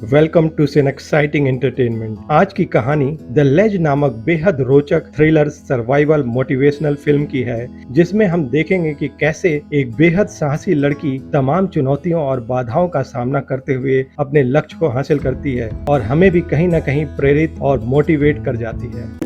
Welcome to an exciting entertainment. आज की कहानी द लेज नामक बेहद रोचक थ्रिलर सर्वाइवल मोटिवेशनल फिल्म की है, जिसमें हम देखेंगे कि कैसे एक बेहद साहसी लड़की तमाम चुनौतियों और बाधाओं का सामना करते हुए अपने लक्ष्य को हासिल करती है और हमें भी कहीं न कहीं प्रेरित और मोटिवेट कर जाती है।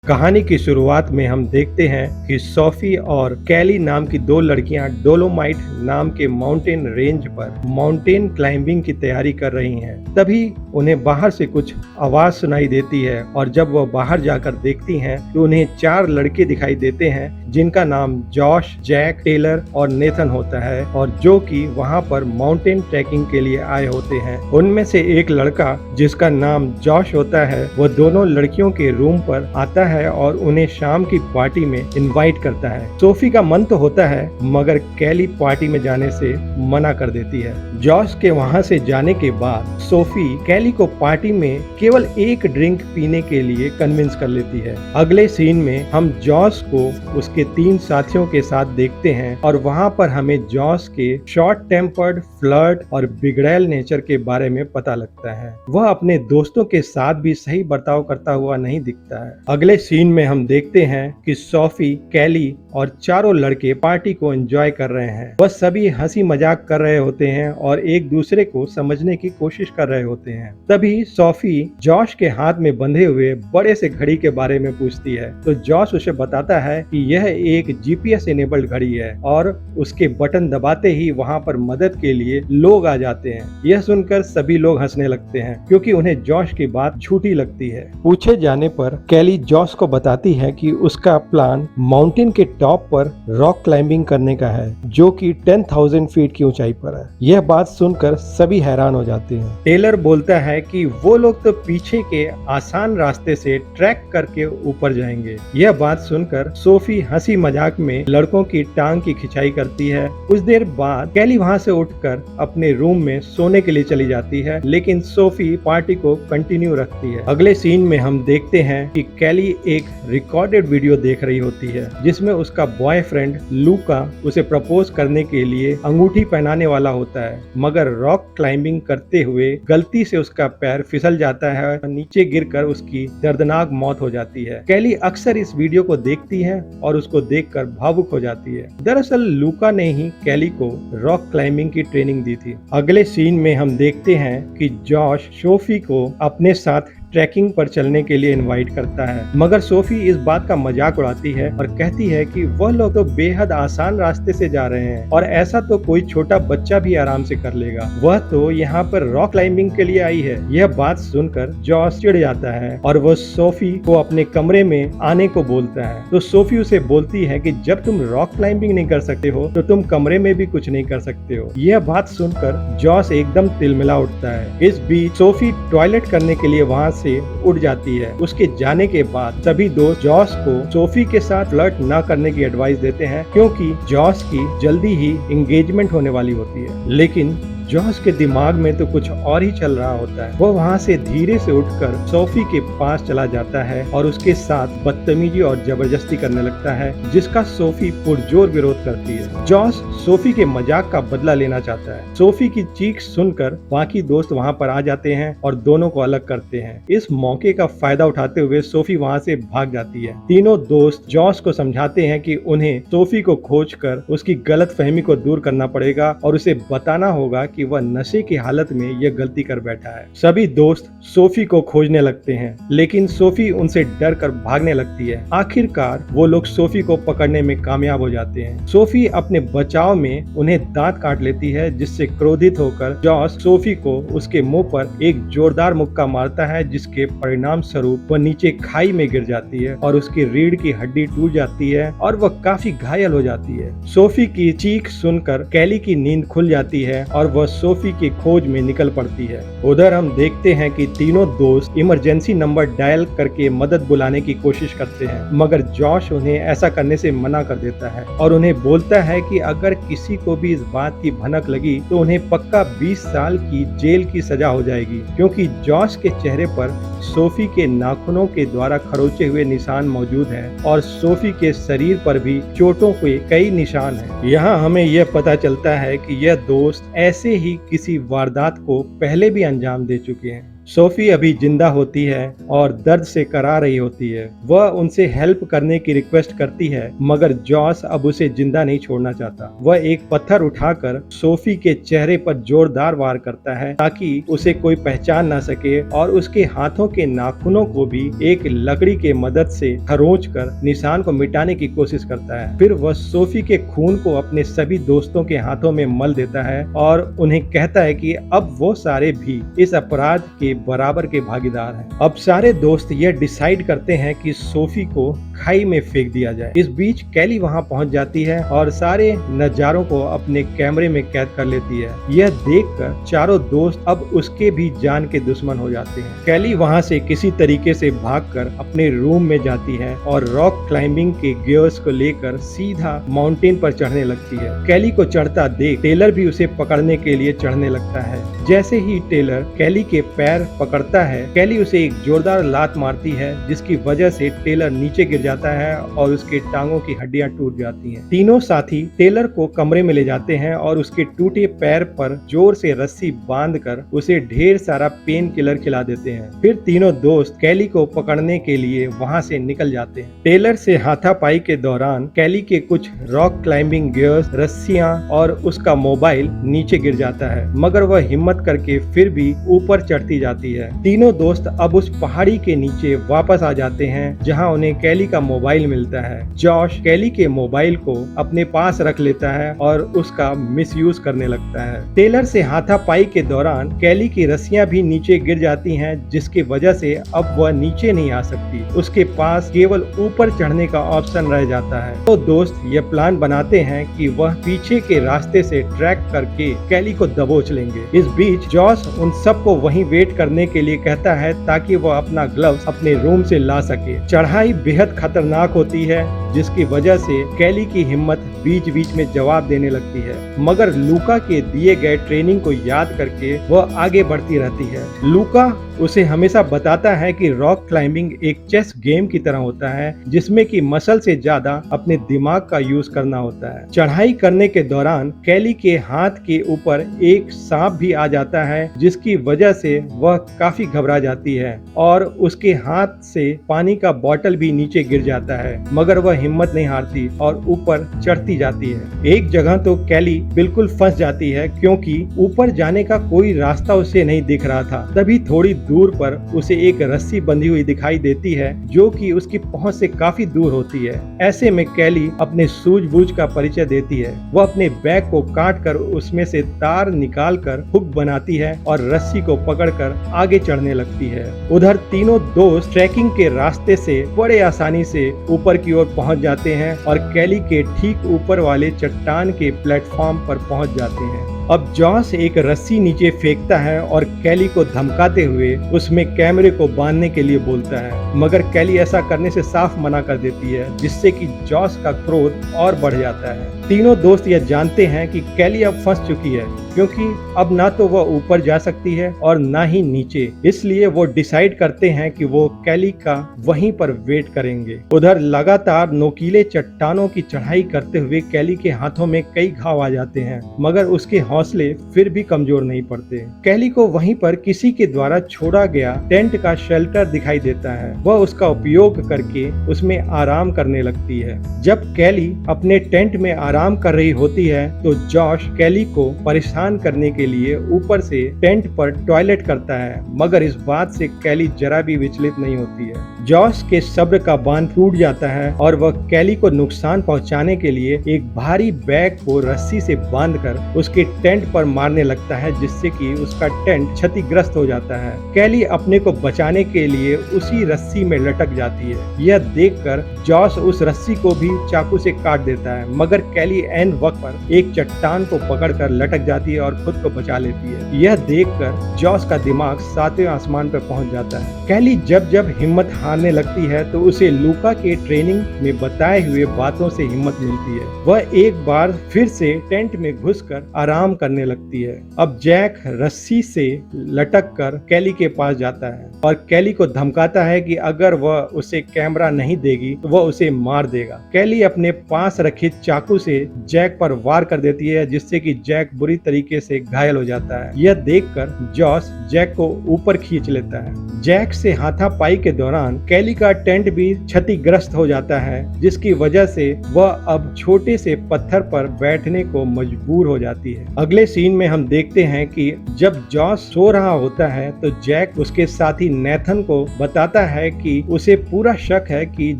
कहानी की शुरुआत में हम देखते हैं कि सोफी और कैली नाम की दो लड़कियां डोलोमाइट नाम के माउंटेन रेंज पर माउंटेन क्लाइंबिंग की तैयारी कर रही हैं। तभी उन्हें बाहर से कुछ आवाज सुनाई देती है और जब वह बाहर जाकर देखती हैं तो उन्हें चार लड़के दिखाई देते हैं जिनका नाम जॉश, जैक, टेलर और नेथन होता है और जो कि वहां पर माउंटेन ट्रैकिंग के लिए आए होते हैं। उनमें से एक लड़का जिसका नाम जॉश होता है वह दोनों लड़कियों के रूम पर आता है और उन्हें शाम की पार्टी में इनवाइट करता है। सोफी का मन तो होता है मगर कैली पार्टी में जाने से मना कर देती है। जॉश के वहां से जाने के बाद सोफी कैली को पार्टी में केवल एक ड्रिंक पीने के लिए कन्विंस कर लेती है। अगले सीन में हम जॉश को उसके तीन साथियों के साथ देखते हैं और वहां पर हमें जॉश के शॉर्ट टेम्पर्ड, फ्लर्ट और बिगड़ैल नेचर के बारे में पता लगता है। वह अपने दोस्तों के साथ भी सही बर्ताव करता हुआ नहीं दिखता है। अगले सीन में हम देखते हैं कि सोफी, कैली और चारों लड़के पार्टी को एंजॉय कर रहे हैं। वह सभी हंसी मजाक कर रहे होते हैं और एक दूसरे को समझने की कोशिश कर रहे होते हैं। तभी सोफी जॉश के हाथ में बंधे हुए बड़े से घड़ी के बारे में पूछती है तो जॉश उसे बताता है कि यह एक जीपीएस इनेबल्ड घड़ी है और उसके बटन दबाते ही वहां पर मदद के लिए लोग आ जाते हैं। यह सुनकर सभी लोग हंसने लगते हैं क्योंकि उन्हें जॉश की बात झूठी लगती है। पूछे जाने पर कैली जॉश को बताती है कि उसका प्लान माउंटेन के टॉप पर रॉक क्लाइंबिंग करने का है जो कि 10,000 फीट की ऊंचाई पर है। यह बात सुनकर सभी हैरान हो जाते हैं। टेलर बोलता है कि वो लोग तो पीछे के आसान रास्ते से ट्रैक करके ऊपर जाएंगे। यह बात सुनकर सोफी हंसी मजाक में लड़कों की टांग की खिंचाई करती है। कुछ देर बाद कैली वहां से उठकर अपने रूम में सोने के लिए चली जाती है, लेकिन सोफी पार्टी को कंटिन्यू रखती है। अगले सीन में हम देखते हैं कि कैली एक रिकॉर्डेड वीडियो देख रही होती है जिसमें उसका बॉयफ्रेंड लूका उसे प्रपोज करने के लिए अंगूठी पहनाने वाला होता है, मगर रॉक क्लाइंबिंग करते हुए गलती से उसका पैर फिसल जाता है और नीचे गिरकर उसकी दर्दनाक मौत हो जाती है। कैली अक्सर इस वीडियो को देखती है और उसको देखकर भावुक हो जाती है। दरअसल लूका ने ही कैली को रॉक क्लाइंबिंग की ट्रेनिंग दी थी। अगले सीन में हम देखते हैं कि जॉश सोफी को अपने साथ ट्रैकिंग पर चलने के लिए इनवाइट करता है, मगर सोफी इस बात का मजाक उड़ाती है और कहती है कि वह लोग तो बेहद आसान रास्ते से जा रहे हैं और ऐसा तो कोई छोटा बच्चा भी आराम से कर लेगा। वह तो यहाँ पर रॉक क्लाइंबिंग के लिए आई है। यह बात सुनकर जॉश चिढ़ जाता है और वह सोफी को अपने कमरे में आने को बोलता है। तो सोफी उसे बोलती है कि जब तुम रॉक क्लाइंबिंग नहीं कर सकते हो तो तुम कमरे में भी कुछ नहीं कर सकते हो। यह बात सुनकर जॉश एकदम तिलमिला उठता है। इस बीच सोफी टॉयलेट करने के लिए वहाँ से उड़ जाती है। उसके जाने के बाद सभी दोस्त जॉश को सोफी के साथ फ्लर्ट न करने की एडवाइस देते हैं क्योंकि जॉश की जल्दी ही एंगेजमेंट होने वाली होती है। लेकिन जॉश के दिमाग में तो कुछ और ही चल रहा होता है। वह वहाँ से धीरे से उठकर सोफी के पास चला जाता है और उसके साथ बदतमीजी और जबरदस्ती करने लगता है, जिसका सोफी पुरजोर विरोध करती है। जॉश सोफी के मजाक का बदला लेना चाहता है। सोफी की चीख सुनकर बाकी दोस्त वहाँ पर आ जाते हैं और दोनों को अलग करते हैं। इस मौके का फायदा उठाते हुए सोफी वहाँ से भाग जाती है। तीनों दोस्त जॉश को समझाते हैं कि उन्हें सोफी को खोजकर उसकी गलतफहमी को दूर करना पड़ेगा और उसे बताना होगा कि वह नशे की हालत में यह गलती कर बैठा है। सभी दोस्त सोफी को खोजने लगते हैं, लेकिन सोफी उनसे डर कर भागने लगती है। आखिरकार वो लोग सोफी को पकड़ने में कामयाब हो जाते हैं। सोफी अपने बचाव में उन्हें दांत काट लेती है, जिससे क्रोधित होकर जॉश सोफी को उसके मुंह पर एक जोरदार मुक्का मारता है, जिसके परिणाम स्वरूप वह नीचे खाई में गिर जाती है और उसकी रीढ़ की हड्डी टूट जाती है और वह काफी घायल हो जाती है। सोफी की चीख सुनकर कैली की नींद खुल जाती है और वह सोफी की खोज में निकल पड़ती है। उधर हम देखते हैं कि तीनों दोस्त इमरजेंसी नंबर डायल करके मदद बुलाने की कोशिश करते हैं, मगर जॉश उन्हें ऐसा करने से मना कर देता है और उन्हें बोलता है कि अगर किसी को भी इस बात की भनक लगी तो उन्हें पक्का 20 साल की जेल की सजा हो जाएगी, क्योंकि जॉश के चेहरे पर सोफी के नाखूनों के द्वारा खरोचे हुए निशान मौजूद हैं और सोफी के शरीर पर भी चोटों के कई निशान हैं। यहाँ हमें यह पता चलता है कि यह दोस्त ऐसे ही किसी वारदात को पहले भी अंजाम दे चुके हैं। सोफी अभी जिंदा होती है और दर्द से करा रही होती है। वह उनसे हेल्प करने की रिक्वेस्ट करती है, मगर जॉस अब उसे जिंदा नहीं छोड़ना चाहता। वह एक पत्थर उठाकर सोफी के चेहरे पर जोरदार वार करता है ताकि उसे कोई पहचान ना सके और उसके हाथों के नाखूनों को भी एक लकड़ी के मदद से खरोंच कर निशान को मिटाने की कोशिश करता है। फिर वह सोफी के खून को अपने सभी दोस्तों के हाथों में मल देता है और उन्हें कहता है कि अब वो सारे भी इस अपराध के बराबर के भागीदार हैं। अब सारे दोस्त यह डिसाइड करते हैं कि सोफी को खाई में फेंक दिया जाए। इस बीच कैली वहां पहुंच जाती है और सारे नजारों को अपने कैमरे में कैद कर लेती है। यह देखकर चारों दोस्त अब उसके भी जान के दुश्मन हो जाते हैं। कैली वहां से किसी तरीके से भागकर अपने रूम में जाती है और रॉक क्लाइंबिंग के गियर्स को लेकर सीधा माउंटेन पर चढ़ने लगती है। कैली को चढ़ता देख टेलर भी उसे पकड़ने के लिए चढ़ने लगता है। जैसे ही टेलर कैली के पैर पकड़ता है, कैली उसे एक जोरदार लात मारती है जिसकी वजह से टेलर नीचे गिर जाता है और उसके टांगों की हड्डियां टूट जाती हैं। तीनों साथी टेलर को कमरे में ले जाते हैं और उसके टूटे पैर पर जोर से रस्सी बांधकर उसे ढेर सारा पेन किलर खिला देते हैं। फिर तीनों दोस्त कैली को पकड़ने के लिए वहां से निकल जाते हैं। टेलर से हाथापाई के दौरान कैली के कुछ रॉक क्लाइंबिंग गियर्स, रस्सियां और उसका मोबाइल नीचे गिर जाता है, मगर वह हिम्मत करके फिर भी ऊपर चढ़ती जाती है। तीनों दोस्त अब उस पहाड़ी के नीचे वापस आ जाते हैं जहां उन्हें कैली का मोबाइल मिलता है। जॉश कैली के मोबाइल को अपने पास रख लेता है और उसका मिसयूज करने लगता है। टेलर से हाथापाई के दौरान कैली की रस्सियां भी नीचे गिर जाती हैं, जिसकी वजह से अब वह नीचे नहीं आ सकती। उसके पास केवल ऊपर चढ़ने का ऑप्शन रह जाता है। तो दोस्त ये प्लान बनाते हैं कि वह पीछे के रास्ते से ट्रैक करके कैली को दबोच लेंगे। इस बीच जॉश उन सबको वहीं वेट करने के लिए कहता है ताकि वह अपना ग्लव्स अपने रूम से ला सके। चढ़ाई बेहद खतरनाक होती है, जिसकी वजह से कैली की हिम्मत बीच बीच में जवाब देने लगती है, मगर लूका के दिए गए ट्रेनिंग को याद करके वह आगे बढ़ती रहती है। लूका उसे हमेशा बताता है कि रॉक क्लाइंबिंग एक चेस गेम की तरह होता है, जिसमें कि मसल से ज्यादा अपने दिमाग का यूज करना होता है। चढ़ाई करने के दौरान कैली के हाथ के ऊपर एक सांप भी आ जाता है, जिसकी वजह से वह काफी घबरा जाती है और उसके हाथ से पानी का बोतल भी नीचे गिर जाता है, मगर वह हिम्मत नहीं हारती और ऊपर चढ़ती जाती है। एक जगह तो कैली बिल्कुल फंस जाती है क्योंकि ऊपर जाने का कोई रास्ता उसे नहीं दिख रहा था। तभी थोड़ी दूर पर उसे एक रस्सी बंधी हुई दिखाई देती है जो कि उसकी पहुंच से काफी दूर होती है। ऐसे में कैली अपने सूझबूझ का परिचय देती है। वह अपने बैग को काट कर उसमें से तार निकाल कर हुक बनाती है और रस्सी को पकड़कर आगे चढ़ने लगती है। उधर तीनों दोस्त ट्रैकिंग के रास्ते से बड़े आसानी से ऊपर की ओर पहुंच जाते हैं और कैली के ठीक ऊपर वाले चट्टान के प्लेटफॉर्म पर पहुंच जाते हैं। अब जॉस एक रस्सी नीचे फेंकता है और कैली को धमकाते हुए उसमें कैमरे को बांधने के लिए बोलता है, मगर कैली ऐसा करने से साफ मना कर देती है, जिससे कि जॉस का क्रोध और बढ़ जाता है। तीनों दोस्त यह जानते हैं कि कैली अब फंस चुकी है, क्योंकि अब ना तो वह ऊपर जा सकती है और ना ही नीचे। इसलिए वो डिसाइड करते हैं कि वो कैली का वहीं पर वेट करेंगे। उधर लगातार नोकीले चट्टानों की चढ़ाई करते हुए कैली के हाथों में कई घाव आ जाते हैं, मगर उसके हौसले फिर भी कमजोर नहीं पड़ते। कैली को वहीं पर किसी के द्वारा छोड़ा गया टेंट का शेल्टर दिखाई देता है। वह उसका उपयोग करके उसमें आराम करने लगती है। जब कैली अपने टेंट में आराम कर रही होती है तो जॉश कैली को परेशान करने के लिए ऊपर से टेंट पर टॉयलेट करता है, मगर इस बात से कैली जरा भी विचलित नहीं होती है। जॉश के सब्र का बांध टूट जाता है और वह कैली को नुकसान पहुंचाने के लिए एक भारी बैग को रस्सी से बांधकर उसके टेंट पर मारने लगता है, जिससे कि उसका टेंट क्षतिग्रस्त हो जाता है। कैली अपने को बचाने के लिए उसी रस्सी में लटक जाती है। यह देखकर जॉश उस रस्सी को भी चाकू से काट देता है, मगर कैली ऐन वक्त पर एक चट्टान को पकड़कर लटक जाती है और खुद को बचा लेती है। यह देखकर जॉश का दिमाग सातवें आसमान पर पहुंच जाता है। कैली जब जब हिम्मत हारने लगती है तो उसे लूका के ट्रेनिंग में बताए हुए बातों से हिम्मत मिलती है। वह एक बार फिर से टेंट में घुसकर आराम करने लगती है। अब जैक रस्सी से लटक कर कैली के पास जाता है और कैली को धमकाता है कि अगर वह उसे कैमरा नहीं देगी तो वह उसे मार देगा। कैली अपने पास रखे चाकू से जैक पर वार कर देती है, जिससे कि जैक बुरी तरीके से घायल हो जाता है। यह देखकर जॉस जैक को ऊपर खींच लेता है। जैक से हाथापाई के दौरान कैली का टेंट भी क्षतिग्रस्त हो जाता है, जिसकी वजह से वह अब छोटे से पत्थर पर बैठने को मजबूर हो जाती है। अगले सीन में हम देखते हैं कि जब जॉस सो रहा होता है तो जैक उसके साथी नेथन को बताता है कि उसे पूरा शक है कि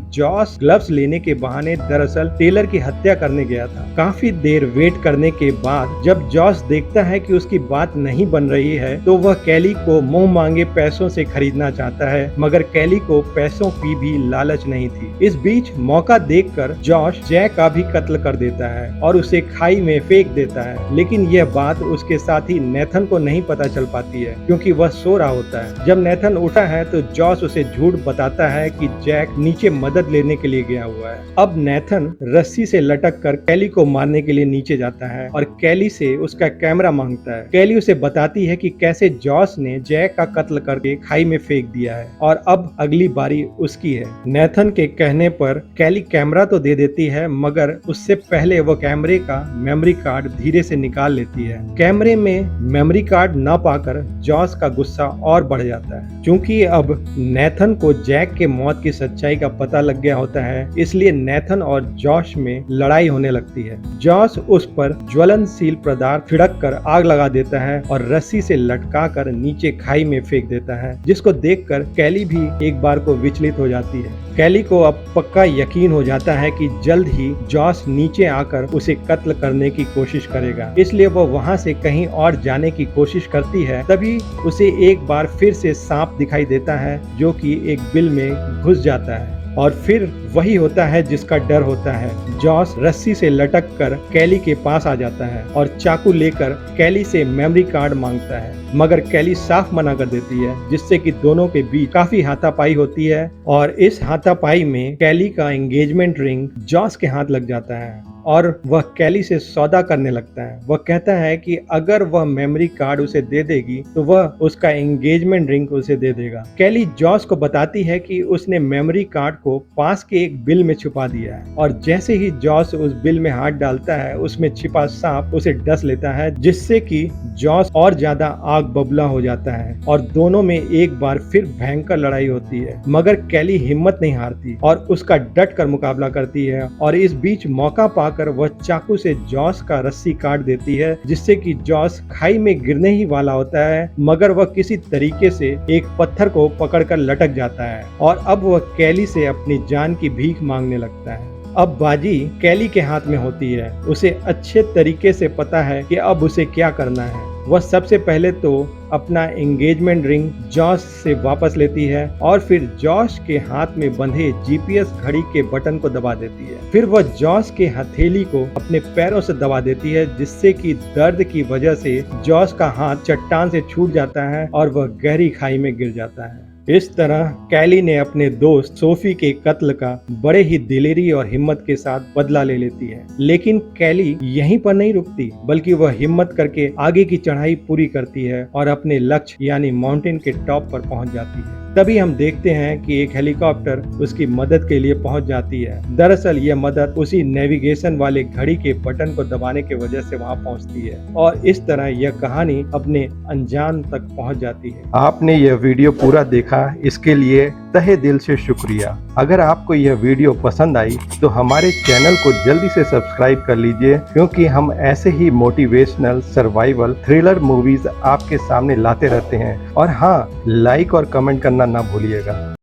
जॉस ग्लव्स लेने के बहाने दरअसल टेलर की हत्या करने गया था। काफी देर वेट करने के बाद जब जॉस देखता है कि उसकी बात नहीं बन रही है तो वह कैली को मुंह मांगे पैसों से खरीदना चाहता है, मगर कैली को पैसों की भी लालच नहीं थी। इस बीच मौका देखकर जॉश जैक का भी कत्ल कर देता है और उसे खाई में फेंक देता है, लेकिन यह बात उसके साथी नेथन को नहीं पता चल पाती है क्योंकि वह सो रहा होता है। जब नेथन उठा है तो जॉस उसे झूठ बताता है कि जैक नीचे मदद लेने के लिए गया हुआ है। अब नेथन रस्सी से लटक कर कैली को मारने के लिए नीचे जाता है और कैली से उसका कैमरा मांगता है। कैली उसे बताती है कि कैसे जॉस ने जैक का कत्ल करके खाई में फेंक दिया है और अब अगली बारी उसकी है। नेथन के कहने पर कैली कैमरा तो दे देती है, मगर उससे पहले वो कैमरे का मेमोरी कार्ड धीरे से निकाल लेती है। कैमरे में मेमोरी कार्ड न पाकर जॉस का गुस्सा और बढ़ जाता है। क्योंकि अब नेथन को जैक के मौत की सच्चाई का पता लग गया होता है, इसलिए नेथन और जॉश में लड़ाई होने लगती है। जॉस उस पर ज्वलनशील पदार्थ छिड़क कर आग लगा देता है और रस्सी से लटका कर नीचे खाई में फेंक देता है, जिसको देखकर कैली भी एक बार को विचलित हो जाती है। कैली को अब पक्का यकीन हो जाता है कि जल्द ही जॉस नीचे आकर उसे कत्ल करने की कोशिश करेगा, इसलिए वो वहां से कहीं और जाने की कोशिश करती है। तभी उसे एक बार फिर से सांप दिखाई देता है जो कि एक बिल में घुस जाता है और फिर वही होता है जिसका डर होता है। जॉस रस्सी से लटक कर कैली के पास आ जाता है और चाकू लेकर कैली से मेमोरी कार्ड मांगता है, मगर कैली साफ मना कर देती है, जिससे कि दोनों के बीच काफी हाथापाई होती है और इस हाथापाई में कैली का एंगेजमेंट रिंग जॉस के हाथ लग जाता है और वह कैली से सौदा करने लगता है। वह कहता है कि अगर वह मेमोरी कार्ड उसे दे देगी तो वह उसका एंगेजमेंट रिंग उसे दे देगा। कैली जॉस को बताती है कि उसने मेमोरी कार्ड को पास के एक बिल में छुपा दिया है और जैसे ही जॉस उस बिल में हाथ डालता है उसमें छिपा सांप उसे डस लेता है, जिससे कि जॉस और ज्यादा आग बबूला हो जाता है और दोनों में एक बार फिर भयंकर लड़ाई होती है। मगर कैली हिम्मत नहीं हारती और उसका डट कर मुकाबला करती है और इस बीच मौका कर वह चाकू से जॉस का रस्सी काट देती है, जिससे कि जॉस खाई में गिरने ही वाला होता है, मगर वह किसी तरीके से एक पत्थर को पकड़कर लटक जाता है और अब वह कैली से अपनी जान की भीख मांगने लगता है। अब बाजी कैली के हाथ में होती है। उसे अच्छे तरीके से पता है कि अब उसे क्या करना है। वह सबसे पहले तो अपना एंगेजमेंट रिंग जॉस से वापस लेती है और फिर जॉस के हाथ में बंधे जीपीएस घड़ी के बटन को दबा देती है। फिर वह जॉस के हथेली को अपने पैरों से दबा देती है, जिससे कि दर्द की वजह से जॉस का हाथ चट्टान से छूट जाता है और वह गहरी खाई में गिर जाता है। इस तरह कैली ने अपने दोस्त सोफी के कत्ल का बड़े ही दिलेरी और हिम्मत के साथ बदला ले लेती है। लेकिन कैली यहीं पर नहीं रुकती, बल्कि वह हिम्मत करके आगे की चढ़ाई पूरी करती है और अपने लक्ष्य यानी माउंटेन के टॉप पर पहुंच जाती है। तभी हम देखते हैं कि एक हेलीकॉप्टर उसकी मदद के लिए पहुंच जाती है। दरअसल यह मदद उसी नेविगेशन वाले घड़ी के बटन को दबाने की वजह से वहां पहुंचती है और इस तरह यह कहानी अपने अंजाम तक पहुंच जाती है। आपने यह वीडियो पूरा देखा, इसके लिए तहे दिल से शुक्रिया। अगर आपको यह वीडियो पसंद आई तो हमारे चैनल को जल्दी से सब्सक्राइब कर लीजिए, क्योंकि हम ऐसे ही मोटिवेशनल सर्वाइवल थ्रिलर मूवीज आपके सामने लाते रहते हैं। और हाँ, लाइक और कमेंट करना ना भूलिएगा।